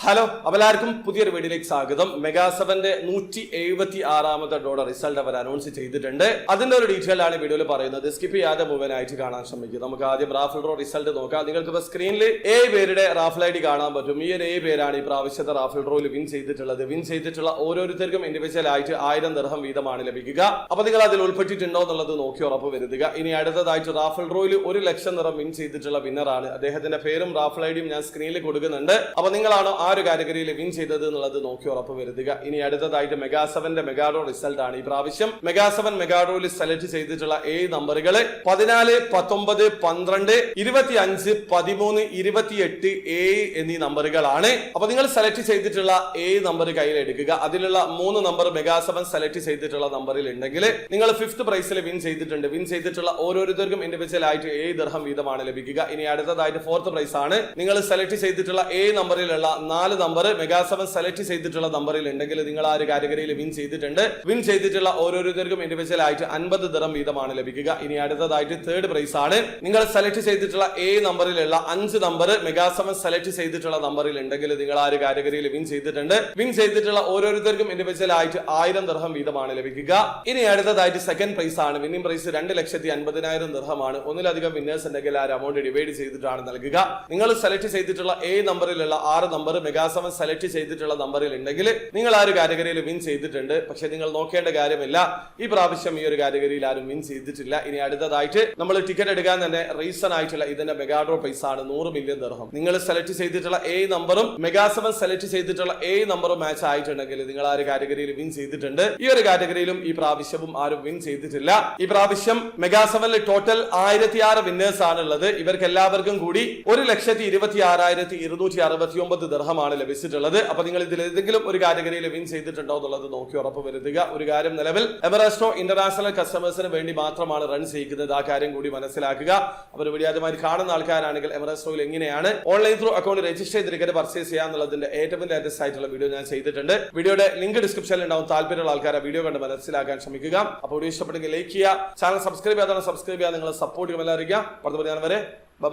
Hello, എല്ലാവർക്കും പുതിയൊരു വീഡിയോയിലേക്ക് സ്വാഗതം. മെഗാ7ന്റെ 176ാമത്തെ ഡോളർ റിസൾട്ട് അവർ അനൗൺസ് ചെയ്തിട്ടുണ്ട്. അതിന്റെ ഒരു ഡീറ്റെയിൽ ആണ് വീഡിയോയിൽ പറയുന്നത്. സ്കിപ്പ് ചെയ്യാതെ മുഴുവനായിട്ട് കാണാൻ ശ്രമിക്കുക. നമുക്ക് ആദ്യം റാഫൽ ഡ്രോ റിസൾട്ട് നോക്കാം. നിങ്ങൾക്ക് ഇപ്പോൾ സ്ക്രീനിൽ 7 പേരുടെ റാഫൽ ഐ ഡി കാണാൻ പറ്റും. ഈ 7 പേരാണ് ഈ പ്രാവശ്യത്തെ റാഫൽ ഡ്രോയിൽ വിൻ ചെയ്തിട്ടുള്ളത്. വിൻ ചെയ്തിട്ടുള്ള ഓരോരുത്തർക്കും ഇൻഡിവിജ്വൽ ആയിട്ട് 1000 ദിർഹം വീതമാണ് ലഭിക്കുക. അപ്പൊ നിങ്ങൾ അതിൽ ഉൾപ്പെട്ടിട്ടുണ്ടോ എന്നുള്ളത് നോക്കി ഉറപ്പ് വരുത്തുക. ഇനി അടുത്തതായിട്ട് റാഫൽ ഡ്രോയിൽ 1 ലക്ഷം ദിർഹം വിൻ ചെയ്തിട്ടുള്ള വിന്നറാണ്. അദ്ദേഹത്തിന്റെ പേരും റാഫൽ ഐ ഡിയും ഞാൻ സ്ക്രീനിൽ കൊടുക്കുന്നുണ്ട്. അപ്പൊ നിങ്ങളാണോ ആ ഒരു കാറ്റഗറിയിൽ വിൻ ചെയ്തത് എന്നുള്ളത് നോക്കി ഉറപ്പ് വരുത്തുക. ഇനി അടുത്തതായിട്ട് മെഗാ7ന്റെ മെഗാഡ്രോ റിസൾട്ട് ആണ്. ഈ പ്രാവശ്യം മെഗാ7 മെഗാഡ്രോയിൽ സെലക്ട് ചെയ്തിട്ടുള്ള 7 നമ്പറുകൾ 14, 19, 12, 25, 13, 28, 7 എന്നീ നമ്പറുകളാണ്. അപ്പൊ നിങ്ങൾ സെലക്ട് ചെയ്തിട്ടുള്ള 7 നമ്പർ കയ്യിൽ എടുക്കുക. അതിലുള്ള 3 നമ്പർ മെഗാ7 സെലക്ട് ചെയ്തിട്ടുള്ള നമ്പറിൽ ഉണ്ടെങ്കിൽ നിങ്ങൾ 5th പ്രൈസിൽ വിൻ ചെയ്തിട്ടുണ്ട്. വിൻ ചെയ്തിട്ടുള്ള ഓരോരുത്തർക്കും ഇൻഡിവിജ്വൽ ആയിട്ട് 7 ദിർഹം വീതമാണ് ലഭിക്കുക. ഇനി അടുത്തതായിട്ട് 4th പ്രൈസ് ആണ്. നിങ്ങൾ സെലക്ട് ചെയ്തിട്ടുള്ള 7 നമ്പറിലുള്ള 4 നമ്പർ മെഗാ7 സെലക്ട് ചെയ്തിട്ടുള്ള നമ്പറിൽ ഉണ്ടെങ്കിൽ നിങ്ങൾ ആ ഒരു കാറ്റഗറിയിൽ വിൻ ചെയ്തിട്ടുണ്ട്. വിൻ ചെയ്തിട്ടുള്ള ഓരോരുത്തർക്കും ഇൻഡിവിജ്വൽ ആയിട്ട് 50 ദിർഹം വീതമാണ് ലഭിക്കുക. ഇനി അടുത്തതായിട്ട് 3rd പ്രൈസ് ആണ്. നിങ്ങൾ സെലക്ട് ചെയ്തിട്ടുള്ള 7 നമ്പറിലുള്ള 5 നമ്പർ മെഗാ7 സെലക്ട് ചെയ്തിട്ടുള്ള നമ്പറിൽ ഉണ്ടെങ്കിൽ നിങ്ങൾ ആ ഒരു കാറ്റഗറിയിൽ വിൻ ചെയ്തിട്ടുണ്ട്. വിൻ ചെയ്തിട്ടുള്ള ഓരോരുത്തർക്കും ഇൻഡിവിജ്വൽ ആയിട്ട് 1000 ദിർഹം വീതമാണ് ലഭിക്കുക. ഇനി അടുത്തതായിട്ട് 2nd പ്രൈസ് ആണ്. Winning price 2,50,000 ദിർഹമാണ്. ഒന്നിലധികം വിന്നേഴ്സ് ഉണ്ടെങ്കിൽ ആ അമൗണ്ട് ഡിവൈഡ് ചെയ്തിട്ടാണ് നൽകുക. നിങ്ങൾ സെലക്ട് ചെയ്തിട്ടുള്ള 7 നമ്പറിലുള്ള 6 നമ്പർ മെഗാ7 സെലക്ട് ചെയ്തിട്ടുള്ള നമ്പറിൽ ഉണ്ടെങ്കിൽ നിങ്ങൾ ആ ഒരു കാറ്റഗറിയിൽ വിൻ ചെയ്തിട്ടുണ്ട്. പക്ഷെ നിങ്ങൾ നോക്കേണ്ട കാര്യമില്ല, ഈ പ്രാവശ്യം ഈ ഒരു കാറ്റഗറിയിൽ ആരും വിൻ ചെയ്തിട്ടില്ല. ഇനി അടുത്തതായിട്ട് നമ്മൾ ടിക്കറ്റ് എടുക്കാൻ തന്നെ റീസൺ ആയിട്ടുള്ള ഇതിന്റെ മെഗാഡ്രോ പ്രൈസ് ആണ് 100 മില്യൺ ദിർഹം. നിങ്ങൾ സെലക്ട് ചെയ്തിട്ടുള്ള 7 നമ്പറും മെഗാ7 സെലക്ട് ചെയ്തിട്ടുള്ള 7 നമ്പറും മാച്ച് ആയിട്ടുണ്ടെങ്കിൽ നിങ്ങൾ ആ ഒരു കാറ്റഗറിയിൽ വിൻ ചെയ്തിട്ടുണ്ട്. ഈ ഒരു കാറ്റഗറിയിലും ഈ പ്രാവശ്യവും ആരും വിൻ ചെയ്തിട്ടില്ല. ഈ പ്രാവശ്യം മെഗാ7ൽ ടോട്ടൽ 1006 വിന്നേഴ്സ് ആണുള്ളത്. ഇവർക്ക് എല്ലാവർക്കും കൂടി 1,26,269 ദിർഹമാണ് ലഭിച്ചിട്ടുള്ളത്. അപ്പൊ നിങ്ങൾ ഇതിൽ ഏതെങ്കിലും ഒരു കാറ്റഗറിയിൽ വിൻ ചെയ്തിട്ടുണ്ടോ എന്നുള്ളത് നോക്കി ഉറപ്പ് വരുത്തുക. ഒരു കാര്യം, നിലവിൽ എമറസ്റ്റോ ഇന്റർനാഷണൽ കസ്റ്റമേഴ്സിന് വേണ്ടി മാത്രമാണ് റൺ ചെയ്യുന്നത്. ആ കാര്യം കൂടി മനസ്സിലാക്കുക. അവർ വീഡിയോ ആദ്യമായി കാണുന്ന ആൾക്കാരാണെങ്കിൽ എമറസ്റ്റോയിൽ എങ്ങനെയാണ് ഓൺലൈൻ ത്രൂ അക്കൗണ്ട് രജിസ്റ്റർ ചെയ്ത് ടിക്കറ്റ് പർച്ചേസ് ചെയ്യാന്നുള്ളതിന്റെ ഏറ്റവും ലേറ്റസ്റ്റ് ആയിട്ടുള്ള വീഡിയോ ഞാൻ ചെയ്തിട്ടുണ്ട്. വീഡിയോയുടെ ലിങ്ക് ഡിസ്ക്രിപ്ഷനിൽ ഉണ്ടാവും. താല്പര്യമുള്ള ആൾക്കാരെ വീഡിയോ കണ്ട് മനസ്സിലാക്കാൻ ശ്രമിക്കുക. അപ്പോൾ വീഡിയോ ഇഷ്ടപ്പെട്ടെങ്കിൽ ലൈക്ക് ചെയ്യുക, ചാനൽ സബ്സ്ക്രൈബ് ചെയ്യാതെ സബ്സ്ക്രൈബ് ചെയ്യാൻ നിങ്ങളെ സപ്പോർട്ട് ചെയ്യാൻ അറിയിക്കുക. അടുത്ത വരെ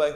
ബൈ.